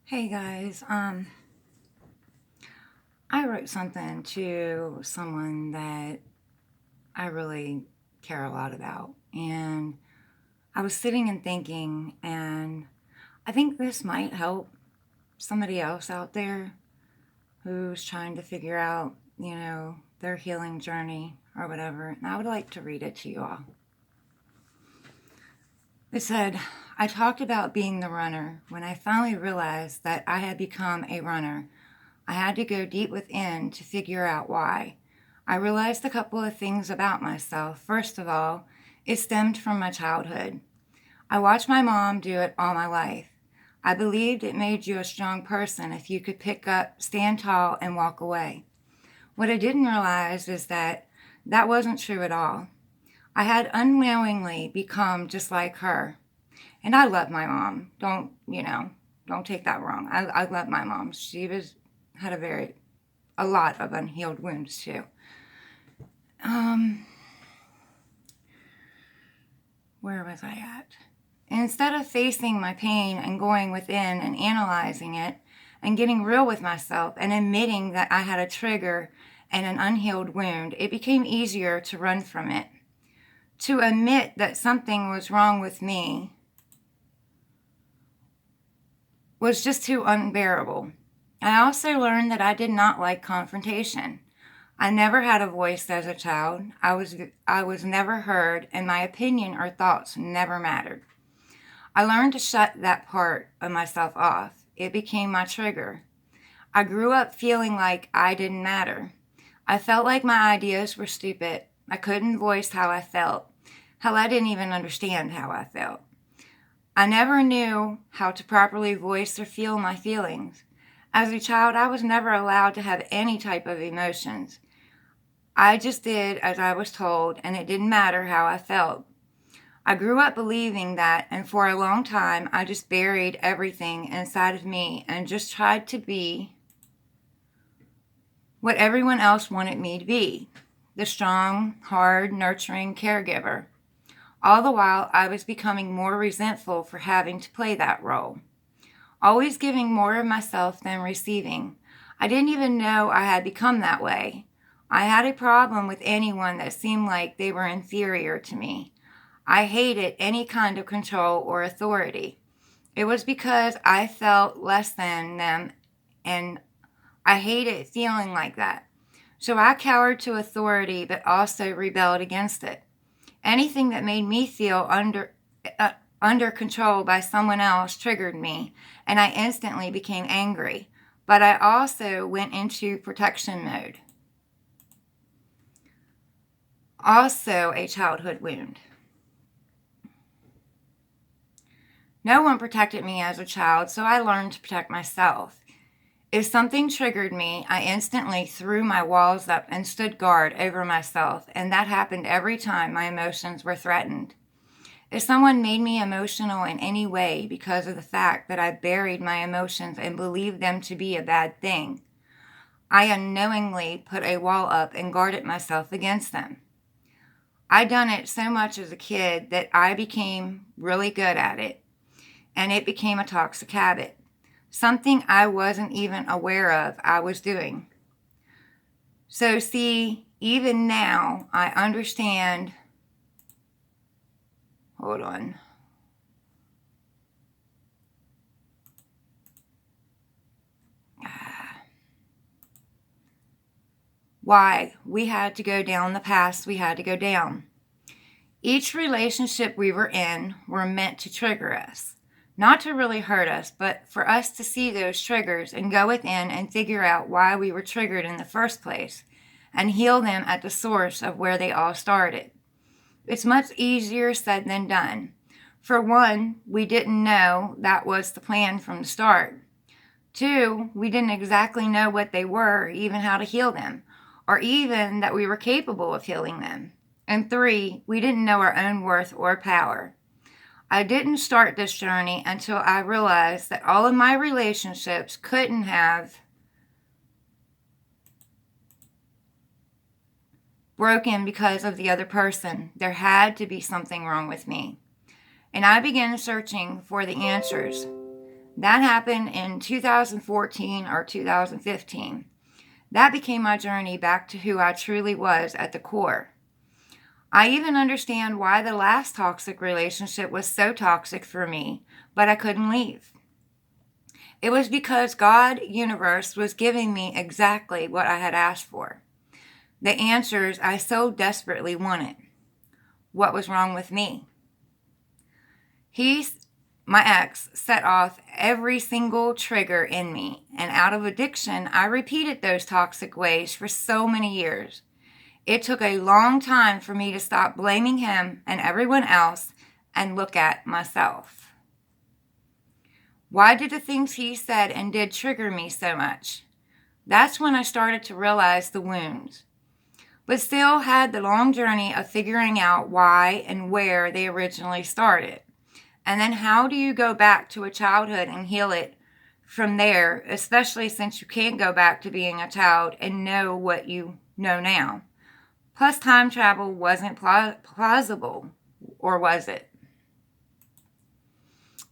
Hey guys, I wrote something to someone that I really care a lot about, and I was sitting and thinking, and I think this might help somebody else out there who's trying to figure out, their healing journey or whatever, and I would like to read it to you all. It said, I talked about being the runner when I finally realized that I had become a runner. I had to go deep within to figure out why. I realized a couple of things about myself. First of all, it stemmed from my childhood. I watched my mom do it all my life. I believed it made you a strong person if you could pick up, stand tall, and walk away. What I didn't realize is that wasn't true at all. I had unknowingly become just like her. And I love my mom. Don't take that wrong. I love my mom. Had a lot of unhealed wounds too. Where was I at? Instead of facing my pain and going within and analyzing it and getting real with myself and admitting that I had a trigger and an unhealed wound, it became easier to run from it. To admit that something was wrong with me was just too unbearable. I also learned that I did not like confrontation. I never had a voice as a child. I was never heard, and my opinion or thoughts never mattered. I learned to shut that part of myself off. It became my trigger. I grew up feeling like I didn't matter. I felt like my ideas were stupid. I couldn't voice how I felt. Hell, I didn't even understand how I felt. I never knew how to properly voice or feel my feelings. As a child, I was never allowed to have any type of emotions. I just did as I was told, and it didn't matter how I felt. I grew up believing that, and for a long time, I just buried everything inside of me and just tried to be what everyone else wanted me to be, the strong, hard, nurturing caregiver. All the while, I was becoming more resentful for having to play that role, always giving more of myself than receiving. I didn't even know I had become that way. I had a problem with anyone that seemed like they were inferior to me. I hated any kind of control or authority. It was because I felt less than them, and I hated feeling like that. So I cowered to authority but also rebelled against it. Anything that made me feel under control by someone else triggered me, and I instantly became angry. But I also went into protection mode. Also a childhood wound. No one protected me as a child, so I learned to protect myself. If something triggered me, I instantly threw my walls up and stood guard over myself, and that happened every time my emotions were threatened. If someone made me emotional in any way because of the fact that I buried my emotions and believed them to be a bad thing, I unknowingly put a wall up and guarded myself against them. I done it so much as a kid that I became really good at it, and it became a toxic habit. Something I wasn't even aware of I was doing. So see, even now I understand. Hold on. Why we had to go down the paths we had to go down. Each relationship we were in were meant to trigger us. Not to really hurt us, but for us to see those triggers and go within and figure out why we were triggered in the first place and heal them at the source of where they all started. It's much easier said than done. For one, we didn't know that was the plan from the start. Two, we didn't exactly know what they were, even how to heal them, or even that we were capable of healing them. And three, we didn't know our own worth or power. I didn't start this journey until I realized that all of my relationships couldn't have broken because of the other person. There had to be something wrong with me. And I began searching for the answers. That happened in 2014 or 2015. That became my journey back to who I truly was at the core. I even understand why the last toxic relationship was so toxic for me, but I couldn't leave. It was because God, universe, was giving me exactly what I had asked for. The answers I so desperately wanted. What was wrong with me? My ex, set off every single trigger in me, and out of addiction, I repeated those toxic ways for so many years. It took a long time for me to stop blaming him and everyone else and look at myself. Why did the things he said and did trigger me so much? That's when I started to realize the wounds, but still had the long journey of figuring out why and where they originally started. And then how do you go back to a childhood and heal it from there, especially since you can't go back to being a child and know what you know now? Plus, time travel wasn't plausible, or was it?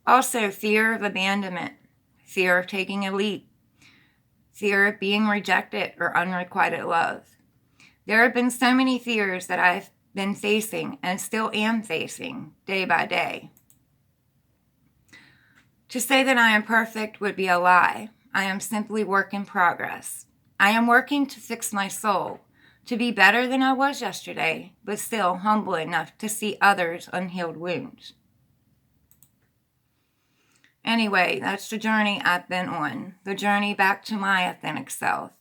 Also, fear of abandonment, fear of taking a leap, fear of being rejected or unrequited love. There have been so many fears that I've been facing and still am facing day by day. To say that I am perfect would be a lie. I am simply work in progress. I am working to fix my soul, to be better than I was yesterday, but still humble enough to see others' unhealed wounds. Anyway, that's the journey I've been on, the journey back to my authentic self.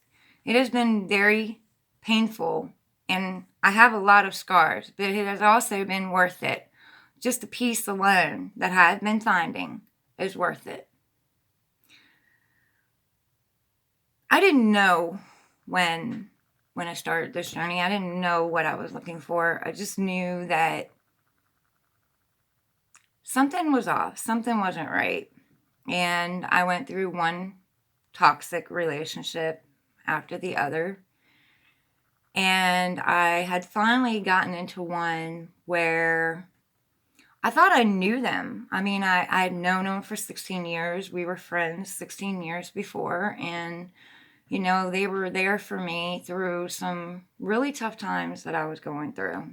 It has been very painful, and I have a lot of scars, but it has also been worth it. Just the peace alone that I've been finding is worth it. I didn't know when I started this journey. I didn't know what I was looking for. I just knew that something was off. Something wasn't right. And I went through one toxic relationship after the other. And I had finally gotten into one where I thought I knew them. I mean, I had known them for 16 years. We were friends 16 years before. And, you know, they were there for me through some really tough times that I was going through.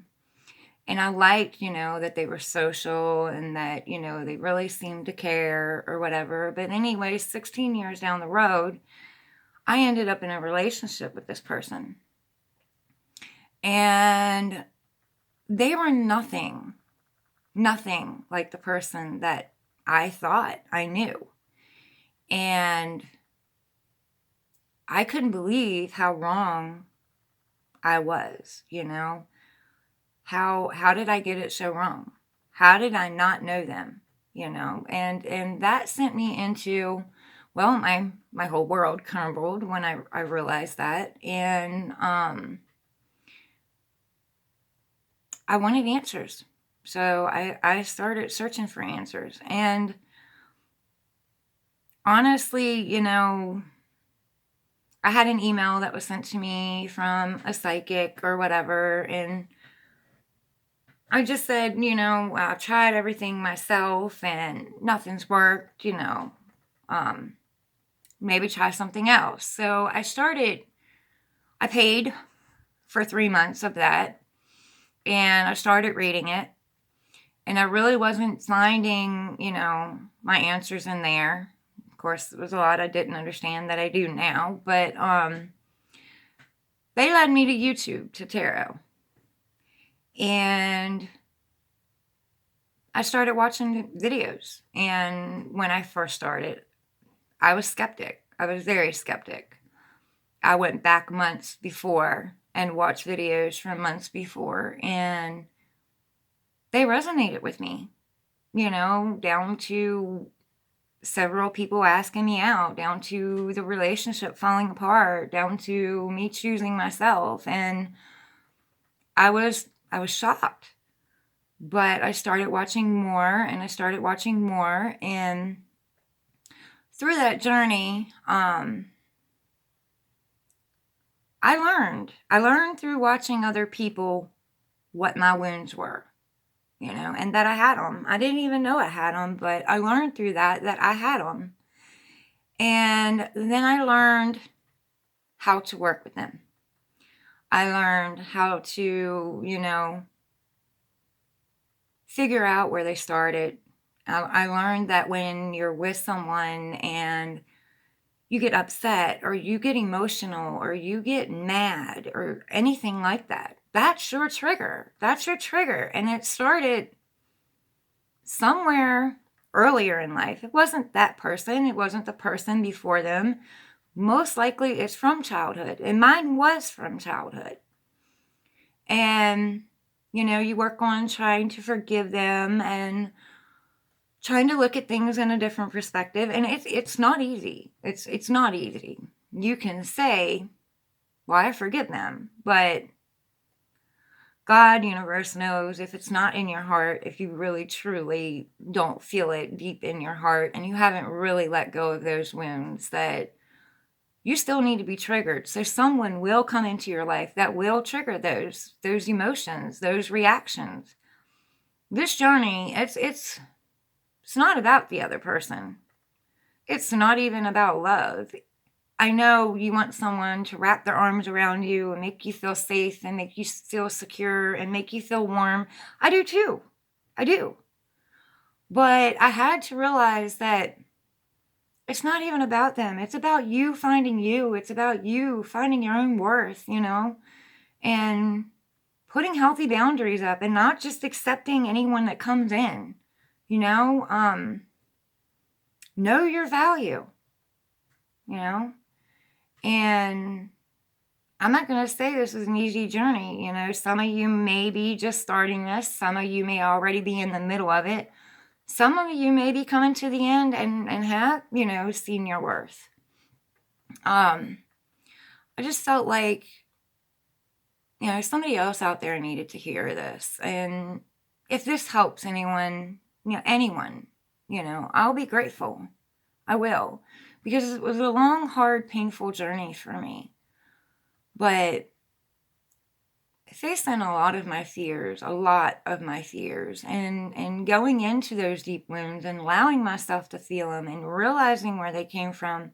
And I liked, you know, that they were social and that, you know, they really seemed to care or whatever. But anyway, 16 years down the road, I ended up in a relationship with this person. And they were nothing like the person that I thought I knew. And I couldn't believe how wrong I was, you know. How did I get it so wrong? How did I not know them? You know, and that sent me into, well, my whole world crumbled when I realized that. And I wanted answers. So I started searching for answers. And honestly, you know, I had an email that was sent to me from a psychic or whatever, and I just said, you know, I've tried everything myself and nothing's worked, you know, maybe try something else. So I paid for 3 months of that, and I started reading it, and I really wasn't finding, you know, my answers in there. Of course, there was a lot I didn't understand that I do now, but they led me to YouTube, to tarot. And I started watching videos. And when I first started, I was skeptic. I was very skeptic. I went back months before and watched videos from months before, and they resonated with me, you know, down to several people asking me out, down to the relationship falling apart, down to me choosing myself. And I was shocked. But I started watching more, and I started watching more, and through that journey, I learned. I learned through watching other people what my wounds were, you know, and that I had them. I didn't even know I had them, but I learned through that I had them. And then I learned how to work with them. I learned how to, figure out where they started. I learned that when you're with someone and you get upset or you get emotional or you get mad or anything like that, that's your trigger. That's your trigger. And it started somewhere earlier in life. It wasn't that person. It wasn't the person before them. Most likely it's from childhood. And mine was from childhood. And, you work on trying to forgive them and trying to look at things in a different perspective. And it's not easy. It's not easy. You can say, well, I forgive them. But God, universe knows if it's not in your heart, if you really truly don't feel it deep in your heart and you haven't really let go of those wounds, that you still need to be triggered. So someone will come into your life that will trigger those emotions, those reactions. This journey, it's not about the other person. It's not even about love. I know you want someone to wrap their arms around you and make you feel safe and make you feel secure and make you feel warm. I do too. I do. But I had to realize that it's not even about them. It's about you finding you. It's about you finding your own worth, and putting healthy boundaries up and not just accepting anyone that comes in, know your value, and I'm not going to say this is an easy journey. Some of you may be just starting this. Some of you may already be in the middle of it. Some of you may be coming to the end and have, seen your worth. I just felt like, somebody else out there needed to hear this. And if this helps anyone, anyone, I'll be grateful. I will. Because it was a long, hard, painful journey for me. But facing a lot of my fears, and going into those deep wounds and allowing myself to feel them and realizing where they came from,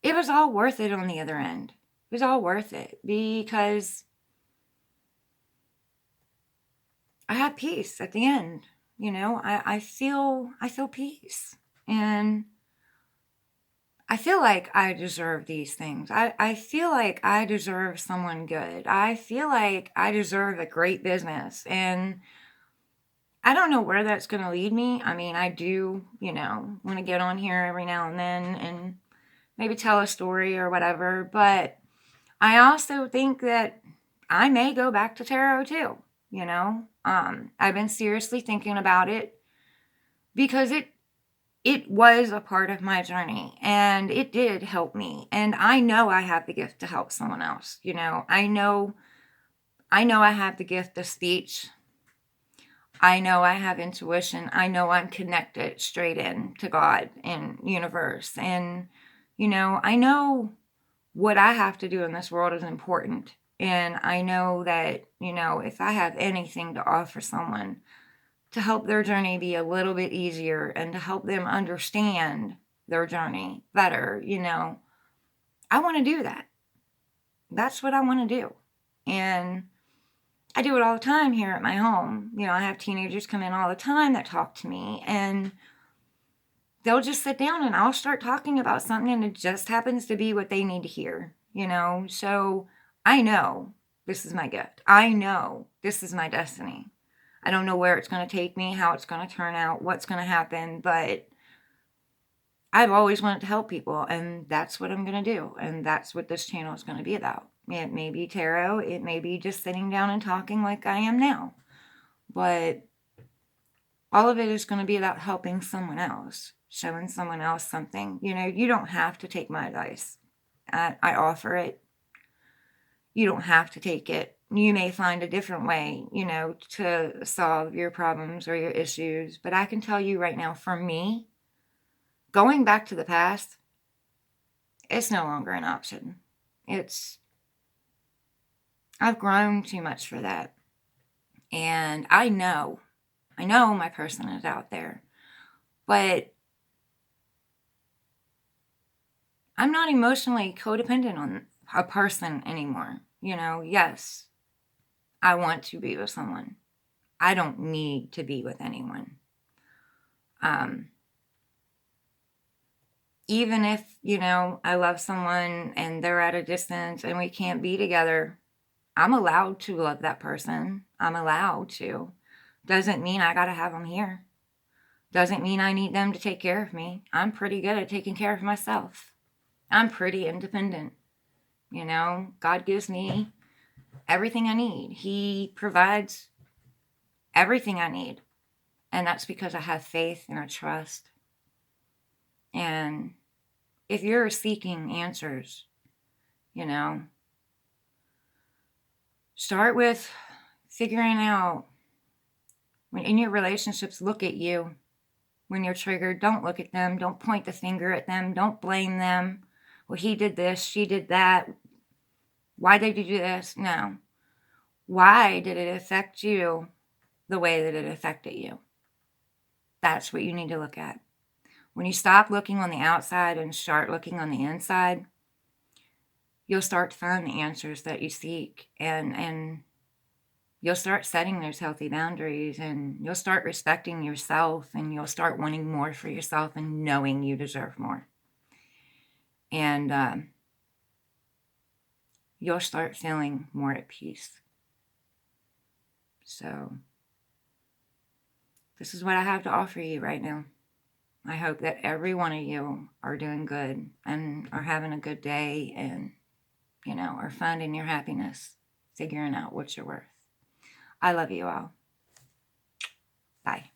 it was all worth it on the other end. It was all worth it because I had peace at the end. I feel peace. And I feel like I deserve these things. I feel like I deserve someone good. I feel like I deserve a great business. And I don't know where that's going to lead me. I mean, I do, want to get on here every now and then and maybe tell a story or whatever. But I also think that I may go back to tarot too, I've been seriously thinking about it because it was a part of my journey and it did help me. And I know I have the gift to help someone else. I know I have the gift of speech. I know I have intuition. I know I'm connected straight in to God and universe. And, I know what I have to do in this world is important. And I know that, if I have anything to offer someone, to help their journey be a little bit easier and to help them understand their journey better, I want to do that. That's what I want to do. And I do it all the time here at my home. I have teenagers come in all the time that talk to me and they'll just sit down and I'll start talking about something and it just happens to be what they need to hear, So I know this is my gift. I know this is my destiny. I don't know where it's going to take me, how it's going to turn out, what's going to happen, but I've always wanted to help people, and that's what I'm going to do, and that's what this channel is going to be about. It may be tarot, it may be just sitting down and talking like I am now, but all of it is going to be about helping someone else, showing someone else something. You don't have to take my advice. I offer it. You don't have to take it. You may find a different way, to solve your problems or your issues. But I can tell you right now, for me, going back to the past, it's no longer an option. I've grown too much for that. And I know my person is out there. But I'm not emotionally codependent on a person anymore. You know, yes, I want to be with someone. I don't need to be with anyone. Even if, you know, I love someone and they're at a distance and we can't be together, I'm allowed to love that person. I'm allowed to. Doesn't mean I got to have them here. Doesn't mean I need them to take care of me. I'm pretty good at taking care of myself. I'm pretty independent. You know, God gives me everything I need. He provides everything I need. And that's because I have faith and I trust. And if you're seeking answers, you know, start with figuring out when in your relationships, look at you. When you're triggered, don't look at them. Don't point the finger at them. Don't blame them. Well, he did this, she did that. Why did you do this? No. Why did it affect you the way that it affected you? That's what you need to look at. When you stop looking on the outside and start looking on the inside, you'll start to find the answers that you seek, and you'll start setting those healthy boundaries, and you'll start respecting yourself, and you'll start wanting more for yourself and knowing you deserve more. And you'll start feeling more at peace. So this is what I have to offer you right now. I hope that every one of you are doing good and are having a good day and, you know, are finding your happiness, figuring out what you're worth. I love you all. Bye.